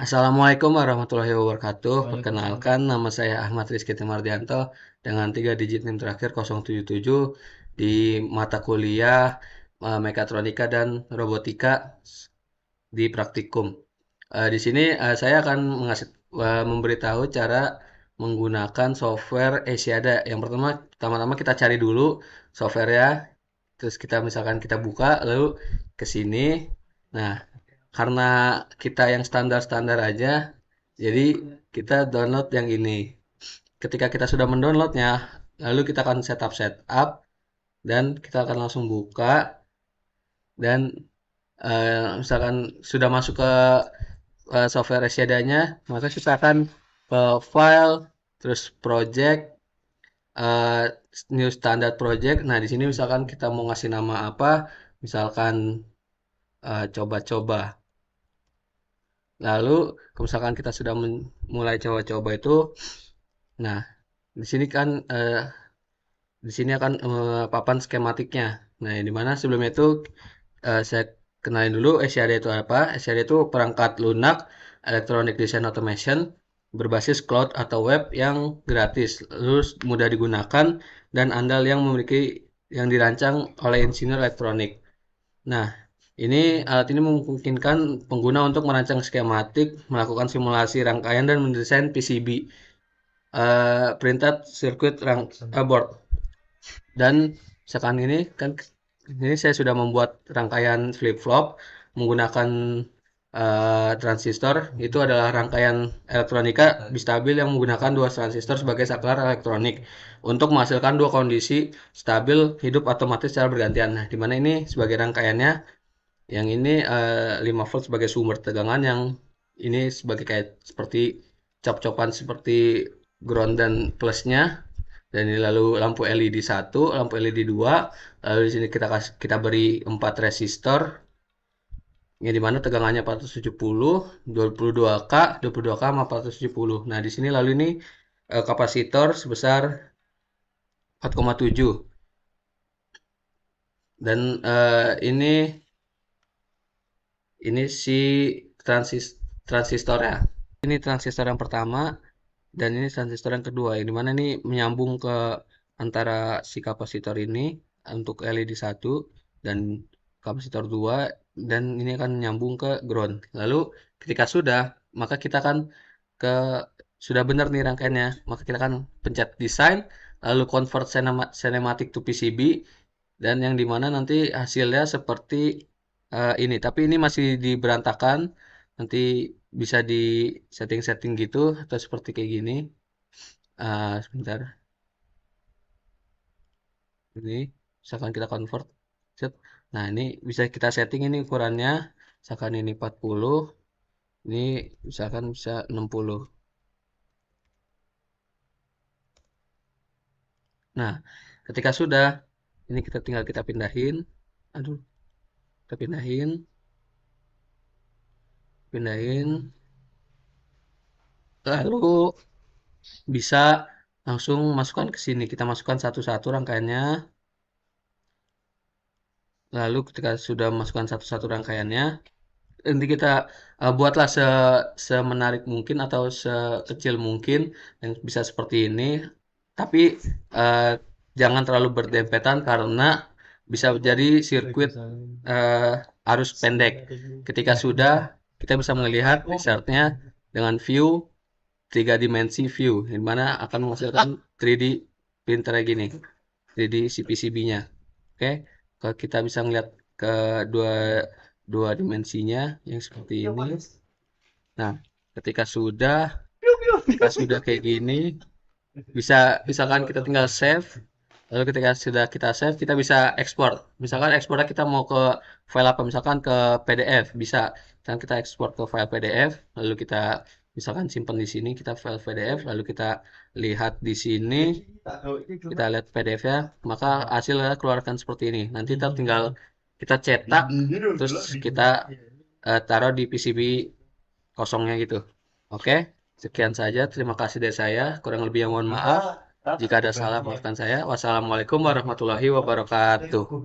Assalamualaikum warahmatullahi wabarakatuh. Perkenalkan, nama saya Ahmad Rizky Timardianto dengan 3 digit NIM terakhir 077 di mata kuliah Mekatronika dan Robotika di praktikum. Di sini saya akan memberitahu cara menggunakan software Esiada. Yang pertama-tama kita cari dulu software ya. Terus kita buka lalu ke sini. Nah, karena kita yang standar-standar aja, jadi kita download yang ini. Ketika kita sudah mendownloadnya, lalu kita akan setup dan kita akan langsung buka dan misalkan sudah masuk ke software Resiadanya, maka kita akan ke file, terus project, eh, new standard project. Nah, di sini misalkan kita mau ngasih nama apa, misalkan coba-coba. Lalu, misalkan kita sudah mulai coba-coba itu, nah di sini kan di sini akan papan skematiknya. Nah, di mana sebelumnya itu saya kenalin dulu SCAD itu apa. SCAD itu perangkat lunak Electronic Design Automation berbasis cloud atau web yang gratis, terus mudah digunakan dan andal yang dirancang oleh insinyur elektronik. Nah, alat ini memungkinkan pengguna untuk merancang skematik, melakukan simulasi rangkaian dan mendesain PCB, printed circuit board. Dan misalkan ini saya sudah membuat rangkaian flip-flop menggunakan transistor. Itu adalah rangkaian elektronika bistabil yang menggunakan dua transistor sebagai saklar elektronik untuk menghasilkan dua kondisi stabil hidup otomatis secara bergantian. Nah, di mana ini sebagai rangkaiannya, yang ini 5 volt sebagai sumber tegangan, yang ini sebagai kayak seperti cop-copan seperti ground dan plusnya, dan ini lalu lampu LED 1, lampu LED 2, lalu di sini kita beri 4 resistor, yang dimana tegangannya 470, 22K, 22K sama 470. Nah, di sini lalu ini kapasitor sebesar 4,7. Dan ini si transistor ya. Ini transistor yang pertama dan ini transistor yang kedua. Yang dimana ini menyambung ke antara si kapasitor ini untuk LED 1 dan kapasitor 2, dan ini akan menyambung ke ground. Lalu ketika sudah, maka kita akan ke sudah benar nih rangkaiannya, maka kita akan pencet design, lalu convert cinematic to PCB, dan yang dimana nanti hasilnya seperti ini. Tapi ini masih diberantakan, nanti bisa di setting-setting gitu atau seperti kayak gini. Sebentar, ini misalkan kita convert set. Nah, ini bisa kita setting ini ukurannya, misalkan ini 40, ini misalkan bisa 60. Nah, ketika sudah, ini kita tinggal kita pindahin. Aduh, kita pindahin. Lalu bisa langsung masukkan ke sini. Kita masukkan satu-satu rangkaiannya. Lalu ketika sudah masukkan satu-satu rangkaiannya, nanti kita buatlah semenarik mungkin atau sekecil mungkin yang bisa seperti ini. Tapi eh, jangan terlalu berdempetan karena bisa jadi sirkuit arus pendek. Ketika sudah, kita bisa melihat resultnya dengan view 3 dimensi view, di mana akan menghasilkan 3D printer gini, 3D si PCB-nya. Oke, kalau kita bisa melihat ke dua dua dimensinya yang seperti ini. Nah, ketika sudah kayak gini, misalkan kita tinggal save. Lalu ketika sudah kita save, kita bisa ekspor. Misalkan ekspornya kita mau ke file apa, misalkan ke PDF, bisa. Dan kita ekspor ke file PDF, lalu kita misalkan simpan di sini, kita file PDF, lalu kita lihat di sini, kita lihat PDF-nya, maka hasilnya keluarkan seperti ini. Nanti kita tinggal kita cetak, terus kita taruh di PCB kosongnya gitu. Oke, sekian saja. Terima kasih dari saya. Kurang lebih yang mohon maaf. Jika ada salah, maafkan saya. Wassalamualaikum warahmatullahi wabarakatuh.